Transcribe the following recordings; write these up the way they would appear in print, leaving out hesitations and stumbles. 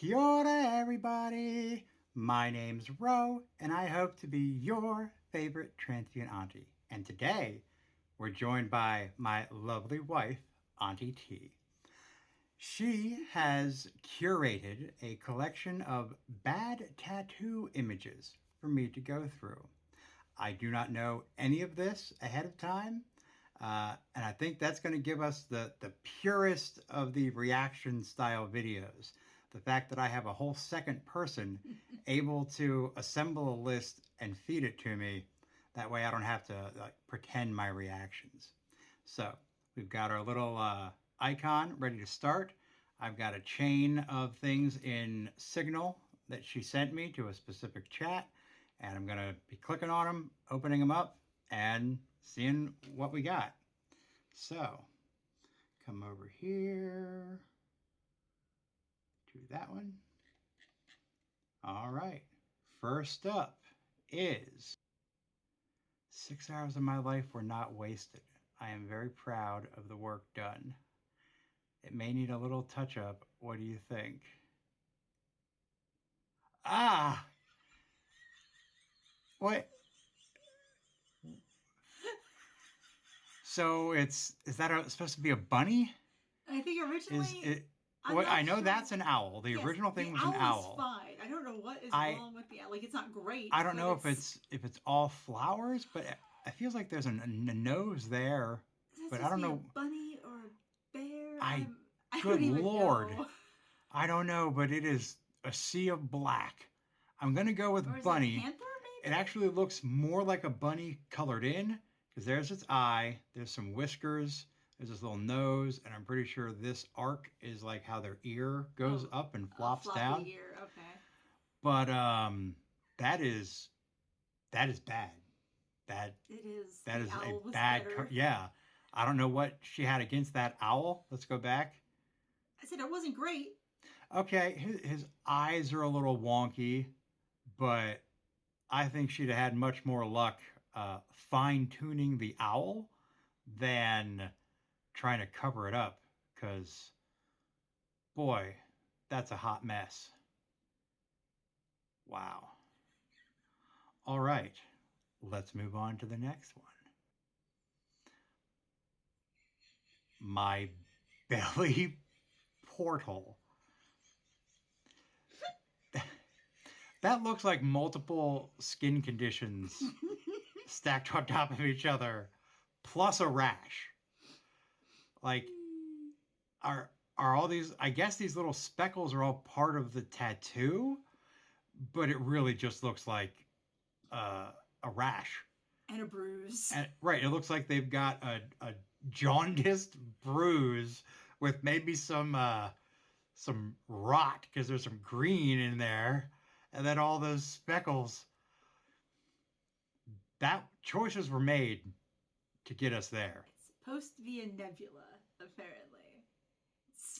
Kia ora, everybody! My name's Ro, and I hope to be your favorite transient auntie. And today, we're joined by my lovely wife, Auntie T. She has curated a collection of bad tattoo images for me to go through. I do not know any of this ahead of time, and I think that's going to give us the purest of the reaction style videos. The fact that I have a whole second person able to assemble a list and feed it to me, that way I don't have to pretend my reactions. So we've got our little icon ready to start. I've got a chain of things in Signal that she sent me to a specific chat, and I'm going to be clicking on them, opening them up, and seeing what we got. So, come over here to that one. All right. First up is 6 hours of my life were not wasted. I am very proud of the work done. It may need a little touch up. What do you think? Ah! What? So is that supposed to be a bunny? I think originally. I know sure. That's an owl. The original thing was an owl. Is fine. I don't know what is wrong with the owl. Like, it's not great. I don't know if it's all flowers, but it feels like there's a nose there. But I don't know. A bunny or a bear? Good Lord. Know. I don't know, but it is a sea of black. I'm gonna go with bunny. It a panther, maybe? It actually looks more like a bunny colored in, because there's its eye, there's some whiskers, there's this little nose, and I'm pretty sure this arc is like how their ear goes up and flops down. Ear, okay. But that is bad. That it is. That is a bad. Yeah, I don't know what she had against that owl. Let's go back. I said it wasn't great. Okay, his eyes are a little wonky, but I think she'd have had much more luck fine-tuning the owl than trying to cover it up, because, boy, that's a hot mess. Wow. All right, let's move on to the next one. My belly portal. That looks like multiple skin conditions stacked on top of each other, plus a rash. Like, are all these? I guess these little speckles are all part of the tattoo, but it really just looks like a rash and a bruise. Right, it looks like they've got a jaundiced bruise with maybe some rot, because there's some green in there. And then all those speckles. That choices were made to get us there. It's supposed to be a nebula, apparently.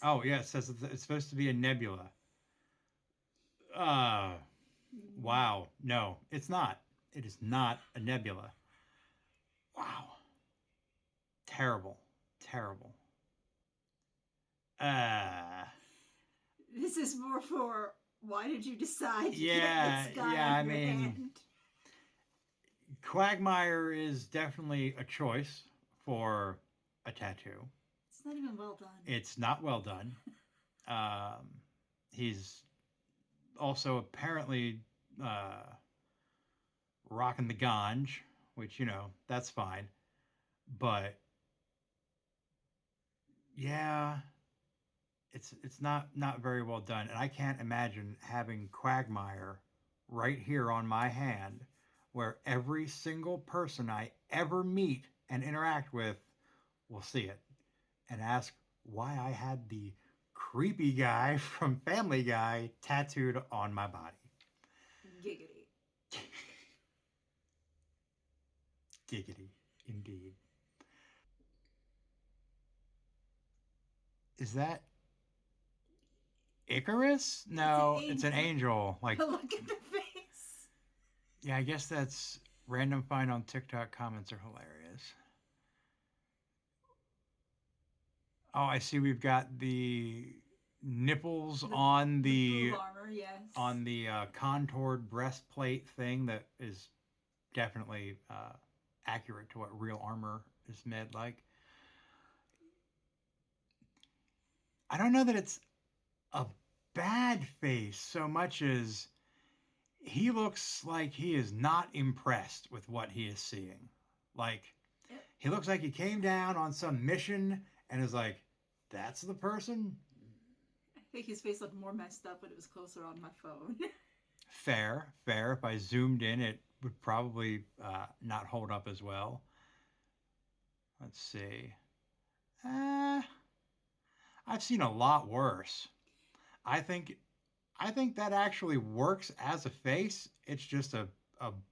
Oh, yeah, it says it's supposed to be a nebula. Wow. No, it's not. It is not a nebula. Wow. Terrible. Terrible. This is more for... Why did you decide to get this guy on your hand? Quagmire is definitely a choice for a tattoo. It's not even well done. It's not well done. He's also apparently rocking the ganj, which, that's fine. But, yeah... It's not very well done, and I can't imagine having Quagmire right here on my hand, where every single person I ever meet and interact with will see it and ask why I had the creepy guy from Family Guy tattooed on my body. Giggity. Giggity, indeed. Is that Icarus? No, it's an angel. Like, look at the face. Yeah, I guess that's random find on TikTok. Comments are hilarious. Oh, I see we've got the nipples on the the boob armor, yes. contoured breastplate thing that is definitely accurate to what real armor is made like. I don't know that it's a bad face so much as he looks like he is not impressed with what he is seeing. Like, Yep. he looks like he came down on some mission and is like, that's the person? I think his face looked more messed up when it was closer on my phone. Fair, fair. If I zoomed in, it would probably not hold up as well. Let's see. Uh, I've seen a lot worse. I think I think that actually works as a face. It's just a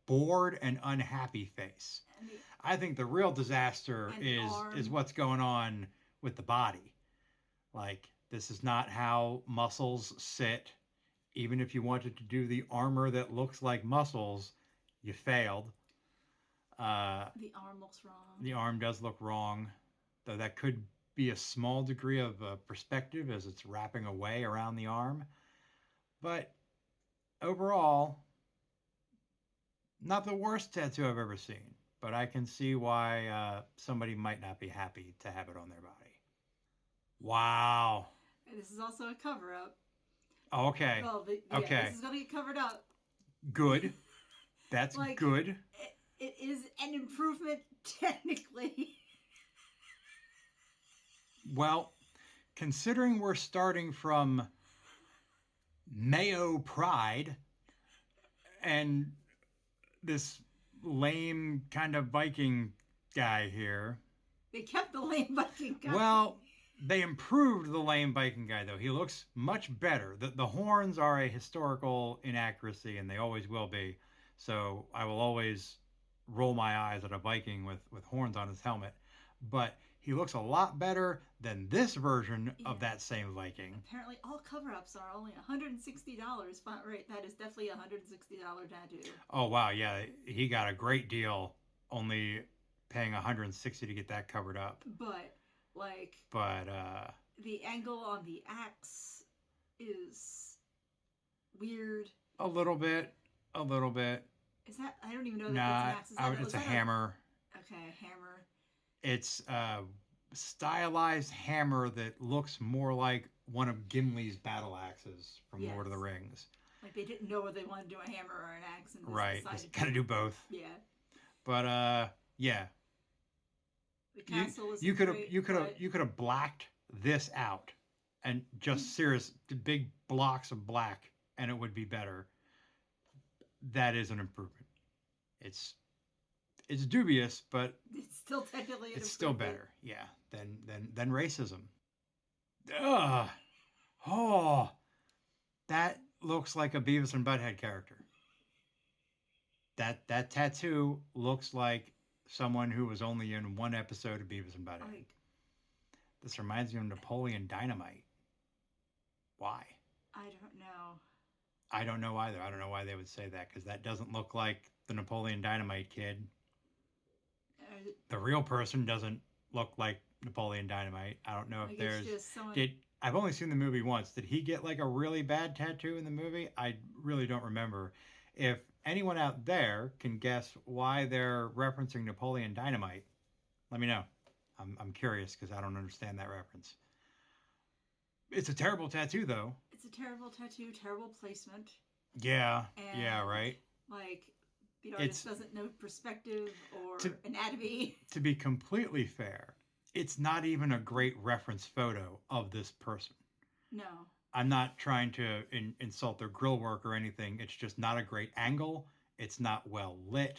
bored and unhappy face. And the I think the real disaster and is arm. what's going on with the body. Like, this is not how muscles sit. Even if you wanted to do the armor that looks like muscles, you failed. The arm looks wrong. The arm does look wrong, though that could be a small degree of perspective as it's wrapping away around the arm. But overall, not the worst tattoo I've ever seen. But I can see why somebody might not be happy to have it on their body. Wow. And this is also a cover up. Okay. Well, Okay. this is going to get covered up. Good. That's Like, good. It is an improvement, technically. Well, considering we're starting from Mayo Pride and this lame kind of Viking guy here. They kept the lame Viking guy. Well, they improved the lame Viking guy, though. He looks much better. The horns are a historical inaccuracy, and they always will be. So I will always roll my eyes at a Viking with horns on his helmet. But he looks a lot better than this version of that same Viking. Apparently, all cover-ups are only $160. Right, that is definitely a $160 tattoo. Oh, wow, yeah. He got a great deal, only paying $160 to get that covered up. But the angle on the axe is weird. A little bit. Is that? I don't even know that Nah, it's an axe. it's a hammer. Okay, a hammer. It's a stylized hammer that looks more like one of Gimli's battle axes from Lord of the Rings. Like they didn't know whether they wanted to do a hammer or an axe, and right, just kind of do both. Yeah. But yeah. The castle is you could have blacked this out and just serious big blocks of black, and it would be better. That is an improvement. It's dubious, but it's still technically it's still better, yeah, than racism. Ugh. Oh, that looks like a Beavis and Butthead character. That tattoo looks like someone who was only in one episode of Beavis and Butthead. Right. This reminds me of Napoleon Dynamite. Why? I don't know. I don't know either. I don't know why they would say that, because that doesn't look like the Napoleon Dynamite kid. The real person doesn't look like Napoleon Dynamite. I don't know if there's... I've only seen the movie once. Did he get like a really bad tattoo in the movie? I really don't remember. If anyone out there can guess why they're referencing Napoleon Dynamite, let me know. I'm curious because I don't understand that reference. It's a terrible tattoo, though. It's a terrible tattoo, terrible placement. Yeah, and yeah, right? Like, the artist doesn't know perspective or anatomy. To be completely fair, it's not even a great reference photo of this person. No. I'm not trying to insult their grill work or anything. It's just not a great angle. It's not well lit.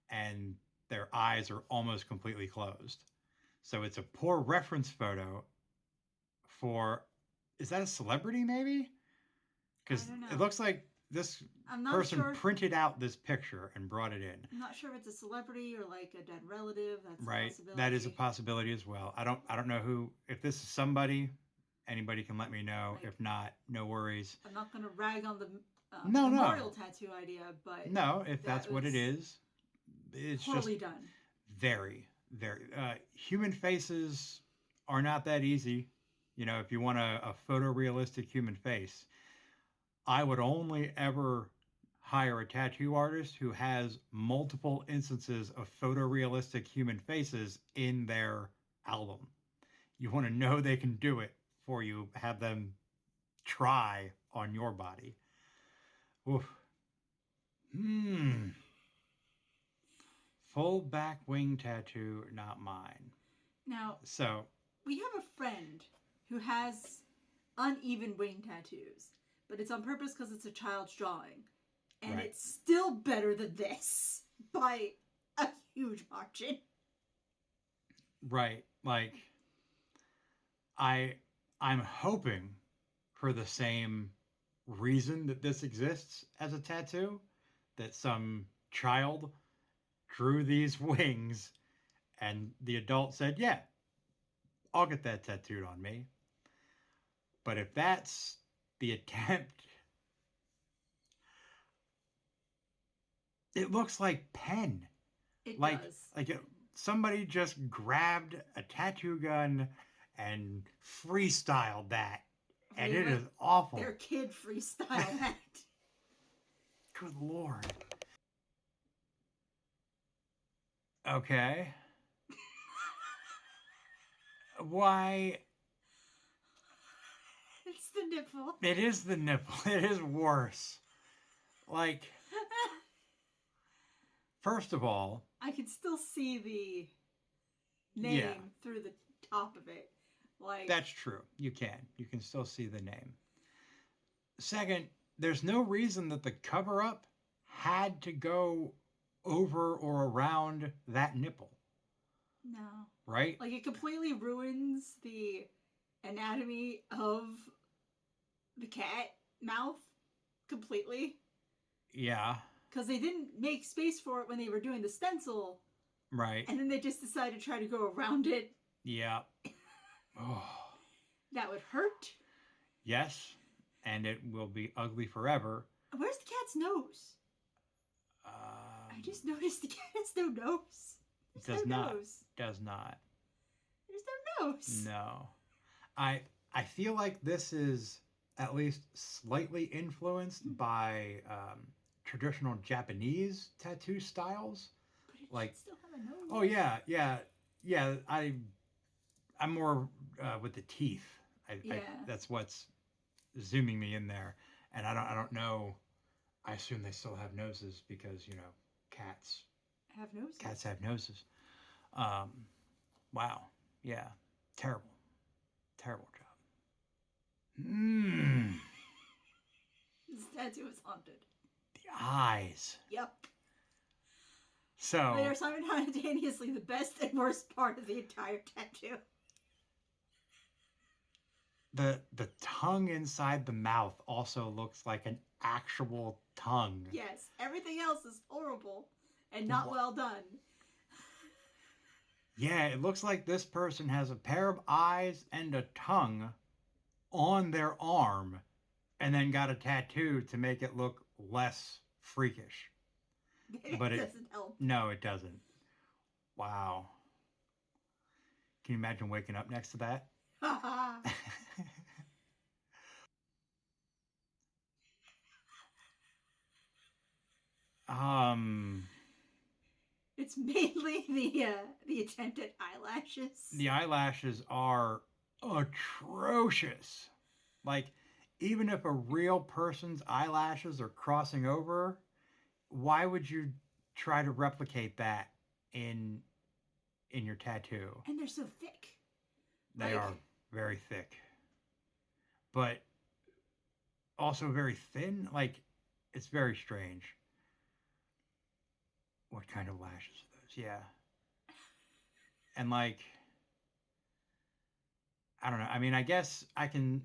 And their eyes are almost completely closed. So it's a poor reference photo for... Is that a celebrity, maybe? Because it looks like this person printed out this picture and brought it in. I'm not sure if it's a celebrity or like a dead relative. That's right. A possibility. That is a possibility as well. I don't know who. If this is somebody, anybody can let me know. Like, if not, no worries. I'm not going to rag on the memorial tattoo idea, but no, if that's what it is, it's poorly just done. Very, very. Human faces are not that easy If you want a photorealistic human face, I would only ever hire a tattoo artist who has multiple instances of photorealistic human faces in their album. You want to know they can do it before you have them try on your body. Oof. Hmm. Full back wing tattoo, not mine. Now, So, we have a friend who has uneven wing tattoos, but it's on purpose because it's a child's drawing. And right. it's still better than this by a huge margin. Right. Like I'm hoping for the same reason that this exists as a tattoo, that some child drew these wings and the adult said, "Yeah, I'll get that tattooed on me." But if that's the attempt, it looks like pen. It like does. somebody just grabbed a tattoo gun and freestyled that, and it is awful. Their kid freestyle that. Good Lord. Okay. Why? It's the nipple. It is the nipple. It is worse. Like, first of all, I can still see the name through the top of it. Like, that's true. You can still see the name. Second, there's no reason that the cover up had to go over or around that nipple. no. Right? Like, it completely ruins the anatomy of the cat mouth completely. Yeah. Because they didn't make space for it when they were doing the stencil. Right. And then they just decided to try to go around it. Yeah. Oh. That would hurt. Yes. And it will be ugly forever. Where's the cat's nose? I just noticed the cat has no nose. Does not. Does not. There's no nose. No. I feel like this is at least slightly influenced by traditional Japanese tattoo styles. But it like, should still have a nose. Oh yeah. I'm more with the teeth. That's what's zooming me in there, and I don't know. I assume they still have noses because cats have noses. Cats have noses. Wow. Yeah. Terrible job. This tattoo is haunted. The eyes. Yep. So they are simultaneously the best and worst part of the entire tattoo. The tongue inside the mouth also looks like an actual tongue. Yes, everything else is horrible and not well done. Yeah, it looks like this person has a pair of eyes and a tongue on their arm and then got a tattoo to make it look less freakish. But it doesn't help. No, it doesn't. Wow. Can you imagine waking up next to that? It's mainly the attempt at eyelashes. The eyelashes are atrocious. Like, even if a real person's eyelashes are crossing over, why would you try to replicate that in your tattoo? And they're so thick. They are very thick. But also very thin. Like, it's very strange. What kind of lashes are those? Yeah. And like, I don't know. I mean, I guess I can...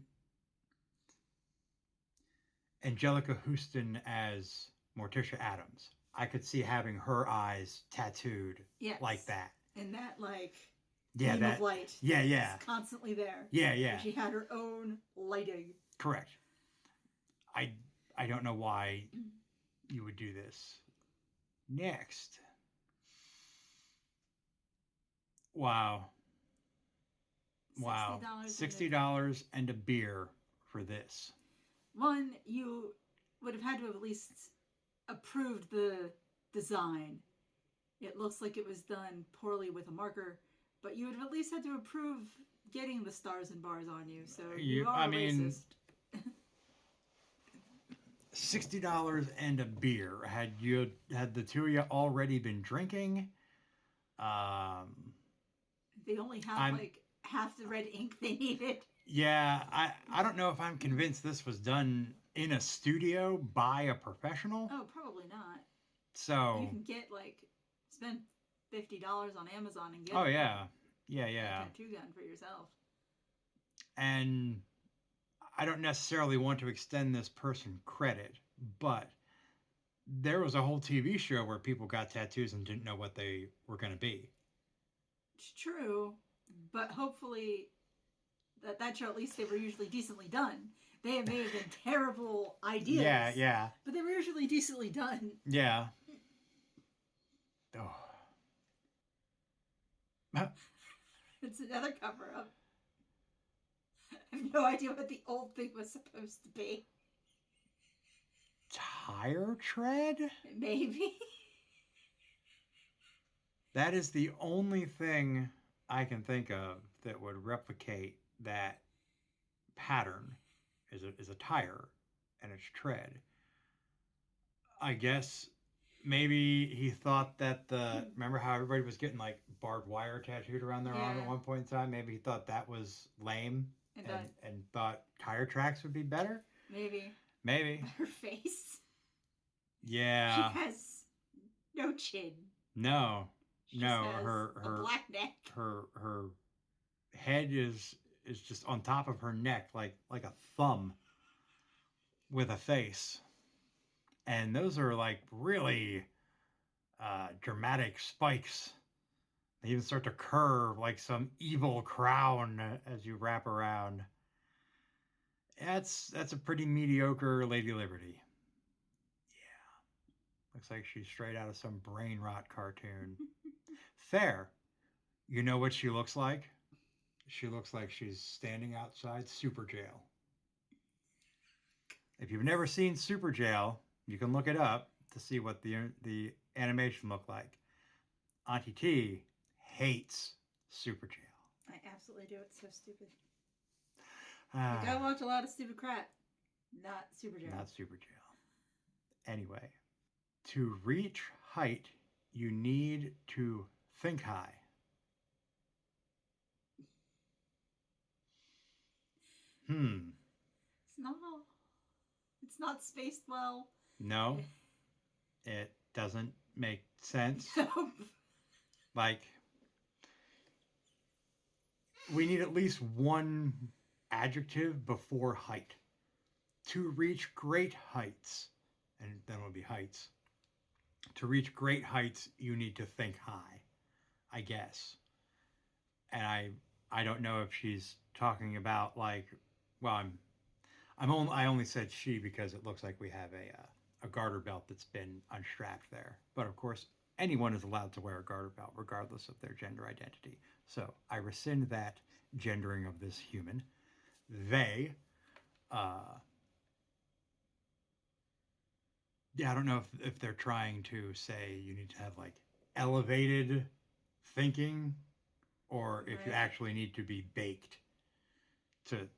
Angelica Houston as Morticia Addams. I could see having her eyes tattooed like that. And that, like, beam of light. Yeah. Constantly there. Yeah. She had her own lighting. Correct. I don't know why you would do this. Next. Wow. Wow. $60. $60 and a beer for this. One, you would have had to have at least approved the design. It looks like it was done poorly with a marker, but you would have at least had to approve getting the stars and bars on you. So you are racist. $60 and a beer. Had the two of you already been drinking? They only have like half the red ink they needed. Yeah, I don't know if I'm convinced this was done in a studio by a professional. Oh, probably not. So you can get like spend $50 on Amazon and get a tattoo gun for yourself. And I don't necessarily want to extend this person credit, but there was a whole TV show where people got tattoos and didn't know what they were going to be. It's true, but hopefully that show, at least they were usually decently done. They may have been terrible ideas. Yeah. But they were usually decently done. Yeah. Oh. It's another cover-up. I have no idea what the old thing was supposed to be. Tire tread? Maybe. That is the only thing I can think of that would replicate that pattern is a tire and its tread. I guess maybe he thought that remember how everybody was getting like barbed wire tattooed around their arm at one point in time? Maybe he thought that was lame and thought tire tracks would be better? Maybe. Her face. Yeah. She has no chin. No. She has a black neck. Her head is just on top of her neck like a thumb with a face. And those are like really dramatic spikes. They even start to curve like some evil crown as you wrap around. That's a pretty mediocre Lady Liberty. Yeah. Looks like she's straight out of some brain rot cartoon. Fair. You know what she looks like? She looks like she's standing outside Super Jail. If you've never seen Super Jail, you can look it up to see what the animation looked like. Auntie T hates Super Jail. I absolutely do. It's so stupid. Like, I watch a lot of stupid crap. Not Super Jail. Not Super Jail. Anyway, to reach height, you need to think high. It's not spaced well. No. It doesn't make sense. Like, we need at least one adjective before height. To reach great heights, and then it will be heights. To reach great heights, you need to think high, I guess. And I don't know if she's talking about like, well, I only said she because it looks like we have a garter belt that's been unstrapped there. But of course, anyone is allowed to wear a garter belt regardless of their gender identity. So I rescind that gendering of this human. They, yeah, I don't know if they're trying to say you need to have like elevated thinking or if you actually need to be baked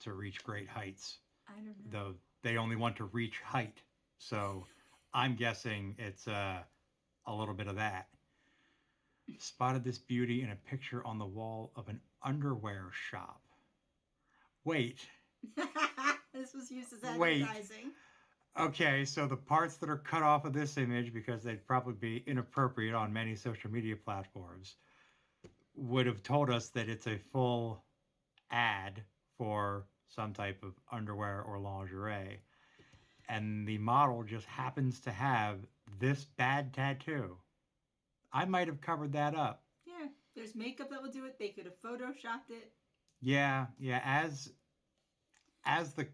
to reach great heights. I don't know. Though they only want to reach height. So I'm guessing it's a little bit of that. Spotted this beauty in a picture on the wall of an underwear shop. Wait. This was used as advertising. Okay, so the parts that are cut off of this image, because they'd probably be inappropriate on many social media platforms, would have told us that it's a full ad for some type of underwear or lingerie. And the model just happens to have this bad tattoo. I might have covered that up. Yeah, there's makeup that will do it. They could have photoshopped it. Yeah. As the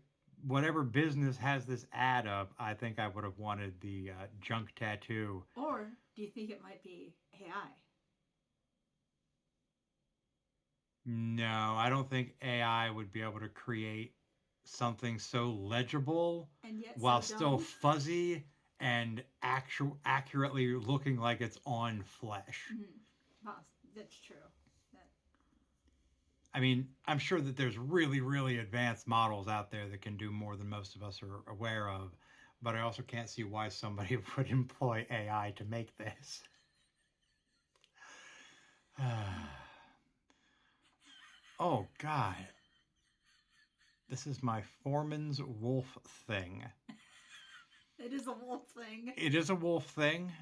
whatever business has this ad up, I think I would have wanted the junk tattoo. Or do you think it might be AI? No, I don't think AI would be able to create something so legible And yet while so still dumb. fuzzy and accurately looking like it's on flesh. That's true. That, I mean, I'm sure that there's really, really advanced models out there that can do more than most of us are aware of, but I also can't see why somebody would employ AI to make this. Oh, God. This is my foreman's wolf thing. it is a wolf thing. It is a wolf thing,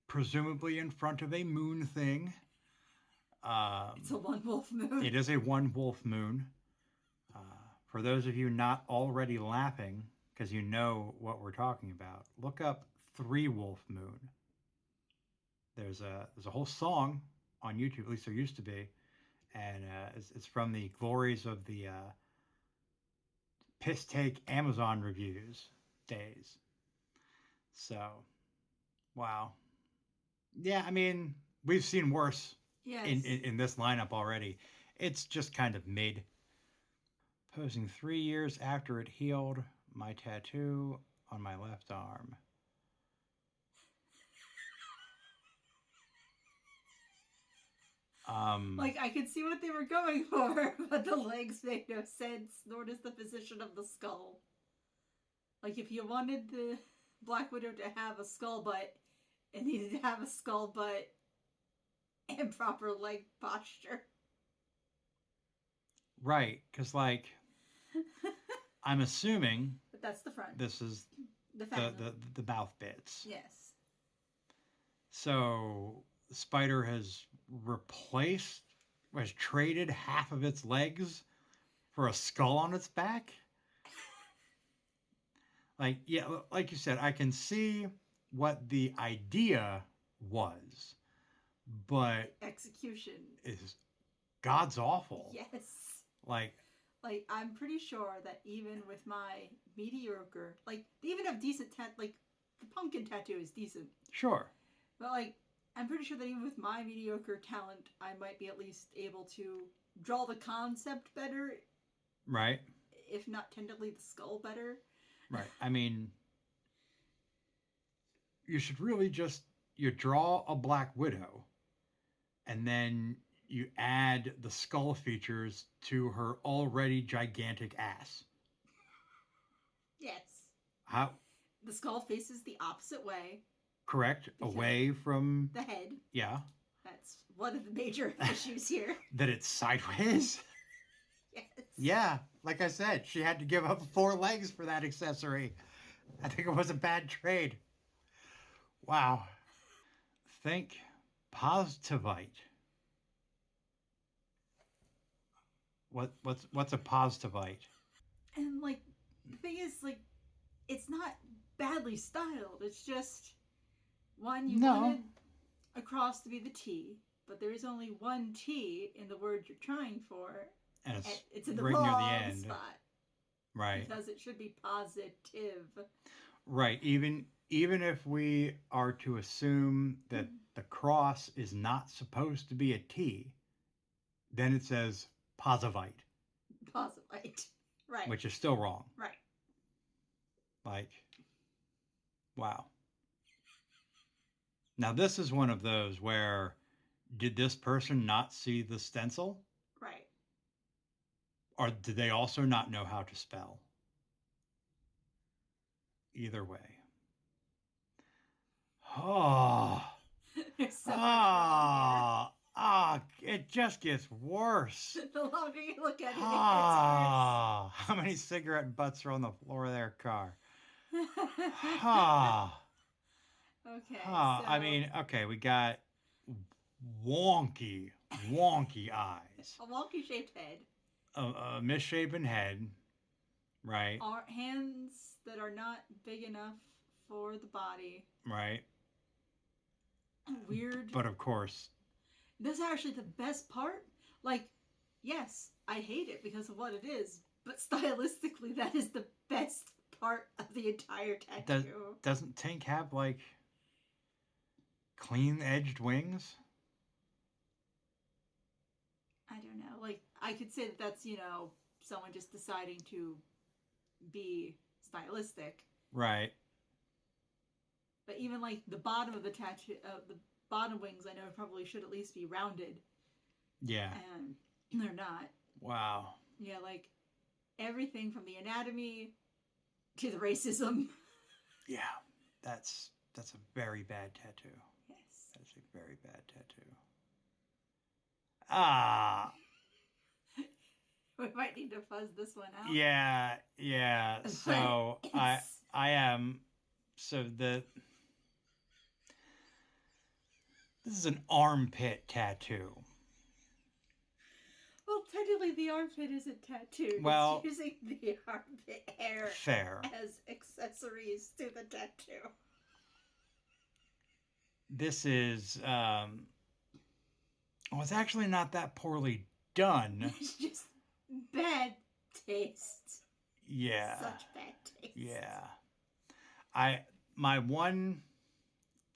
presumably in front of a moon thing. It's a one wolf moon. It is a one wolf moon. Uh, for those of you not already laughing, because you know what we're talking about, look up three wolf moon. There's a whole song on YouTube, at least there used to be, and it's from the glories of the piss take Amazon reviews days. So, wow. Yeah, I mean, we've seen worse Yes. in this lineup already. It's just kind of mid. Posing 3 years after it healed, my tattoo on my left arm. Like, I could see what they were going for, but the legs make no sense, nor does the position of the skull. Like, if you wanted the Black Widow to have a skull butt, it needed to have a skull butt and proper leg posture. Right, because, like, I'm assuming But that's the front. this is The the, family. the mouth bits. Yes. So, Spider has traded half of its legs for a skull on its back. Like, yeah, like you said, I can see what the idea was, but Execution. is God's awful. Yes. Like, I'm pretty sure that even with my mediocre, like, they even have decent like, the pumpkin tattoo is decent. sure. But, like, I'm pretty sure that even with my mediocre talent, I might be at least able to draw the concept better, Right. if not technically the skull better. Right. I mean, you should really just you draw a Black Widow, and then you add the skull features to her already gigantic ass. Yes. How The skull faces the opposite way. correct? Away from the head. Yeah. That's one of the major issues here. That it's sideways. Yes. Yeah, like I said, she had to give up 4 legs for that accessory. I think it was a bad trade. Wow. Think positivite. What's a positivite? And, like, the thing is, like, it's not badly styled. It's just one you wanted a cross to be the T, but there is only one T in the word you're trying for. And it's in the right wrong near the end. spot. Right. Because it should be positive. Right. Even if we are to assume that the cross is not supposed to be a T, then it says posivite. Posivite. Right. Which is still wrong. Right. Like, wow. Now, this is one of those where did this person not see the stencil? Right. Or did they also not know how to spell? Either way. Oh. It just gets worse. The longer you look at it, it gets worse. How many cigarette butts are on the floor of their car? Okay. I mean, okay, we got wonky eyes. A wonky shaped head. A misshapen head, right? Hands that are not big enough for the body. Right. Weird. But of course. This is actually the best part. Like, yes, I hate it because of what it is, but stylistically, that is the best part of the entire tattoo. Doesn't Tink have, like, clean-edged wings? I don't know. Like, I could say that that's, someone just deciding to be stylistic. Right. But even like the bottom of the tattoo, the bottom wings, I know probably should at least be rounded, Yeah. and they're not. Wow. Yeah, like everything from the anatomy to the racism. Yeah. That's a very bad tattoo. Yes. That's a very bad tattoo. Ah. We might need to fuzz this one out. Yeah. Yeah. So I am. So this is an armpit tattoo. Well, technically, the armpit isn't tattooed. Well, it's using the armpit hair fair as accessories to the tattoo. This is well, it's actually not that poorly done. It's just bad taste. Yeah. Such bad taste. Yeah. My one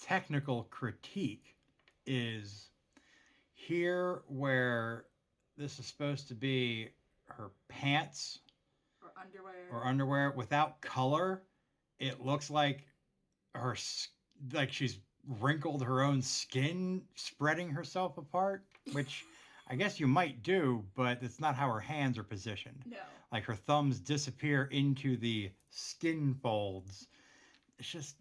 technical critique is here where this is supposed to be her pants or underwear without color. It looks like she's wrinkled her own skin, spreading herself apart, which I guess you might do, but it's not how her hands are positioned. No. Like her thumbs disappear into the skin folds. It's just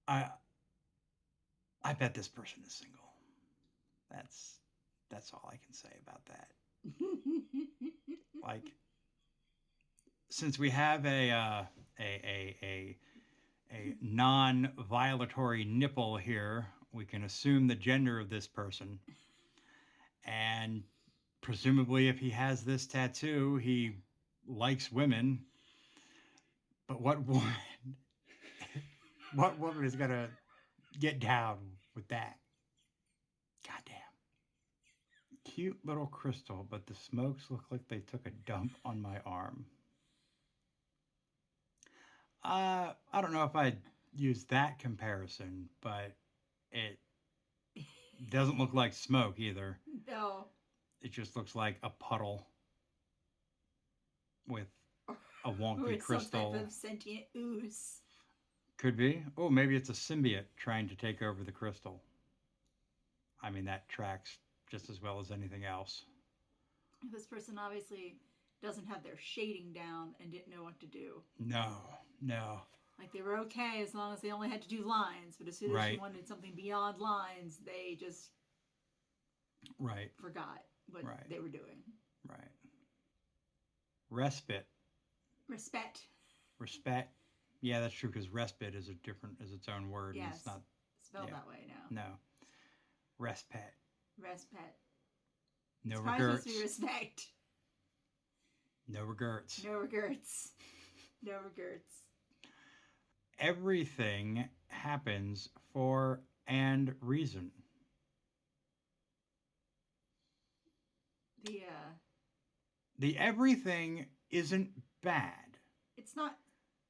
I bet this person is single. That's all I can say about that. Like, since we have a non-violatory nipple here, we can assume the gender of this person, and presumably, if he has this tattoo, he likes women. But what woman is gonna get down with that? Goddamn. Cute little crystal, but the smokes look like they took a dump on my arm. I don't know if I'd use that comparison, but it doesn't look like smoke either. No. It just looks like a puddle with a wonky crystal. Some type of sentient ooze. Could be. Oh, maybe it's a symbiote trying to take over the crystal. I mean, that tracks just as well as anything else. This person obviously doesn't have their shading down and didn't know what to do. No. Like, they were okay as long as they only had to do lines, but as soon as you wanted something beyond lines, they just forgot what they were doing. Right. Respite. Respect. Yeah, that's true, because respite is its own word. Yes. And it's not spelled that way now. No. Respite. No it's regrets. Supposed to be respect. No regrets. No regrets. No regrets. Everything happens for and reason. The everything isn't bad. It's not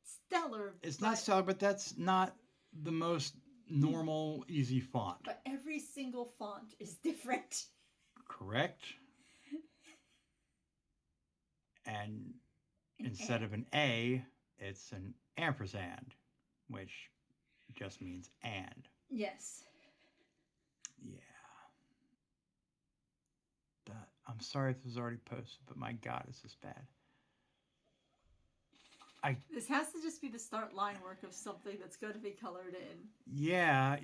stellar. It's not stellar, but that's not the most normal, easy font. But every single font is different. Correct. And instead of an A, it's an ampersand, which just means and. Yes. Yeah. I'm sorry if this was already posted, but my God, is this bad. This has to just be the start line work of something that's going to be colored in. Yeah.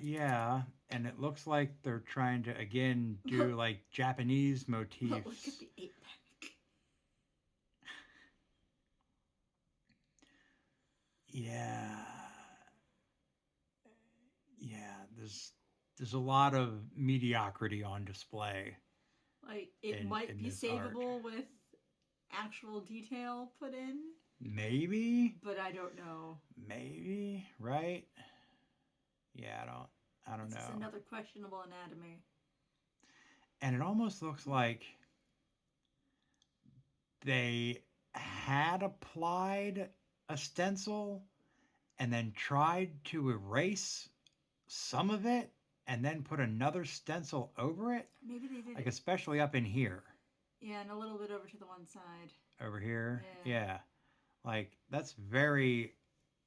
And it looks like they're trying to, again, do like Japanese motifs. Look at the ape back. Yeah. There's a lot of mediocrity on display. Like, it might be savable with actual detail put in. Maybe. But I don't know. Maybe, right? Yeah, I don't know. It's another questionable anatomy. And it almost looks like they had applied a stencil and then tried to erase some of it and then put another stencil over it, Maybe they did like it. especially up in here, Yeah, and a little bit over to the one side. over here. Yeah. Yeah, like that's very It's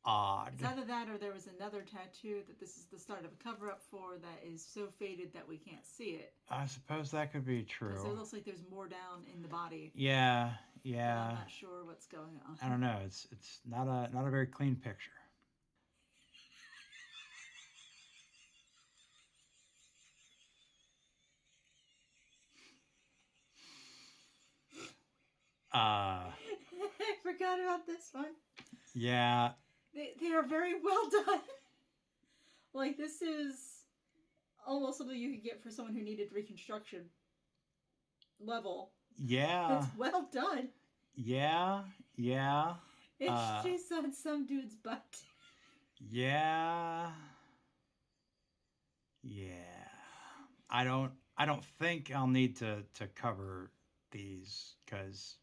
odd. either that or there was another tattoo that this is the start of a cover up for that is so faded that we can't see it. I suppose that could be Because it true. looks like there's more down in the body. Yeah, But yeah. I'm not sure what's going on. I don't know. It's not a very clean picture. Uh, I forgot about this one. yeah, They are very well done. Like, this is almost something you could get for someone who needed reconstruction level. yeah, It's well done. yeah, yeah, It's just on some dude's butt. yeah, yeah. I don't think I'll need to cover these because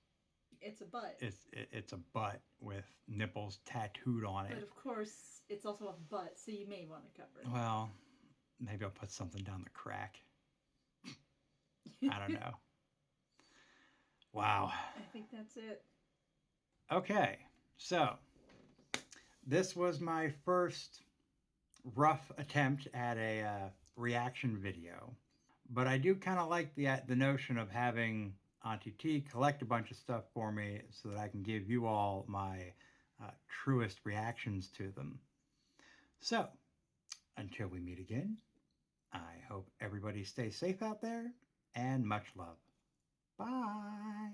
It's a butt. it's a butt with nipples tattooed on But it. of course, it's also a butt, so you may want to cover it. Well, maybe I'll put something down the crack. I don't know. Wow. I think that's it. Okay, so this was my first rough attempt at a reaction video, but I do kind of like the notion of having Auntie T collect a bunch of stuff for me so that I can give you all my truest reactions to them. So, until we meet again, I hope everybody stays safe out there and much love. Bye.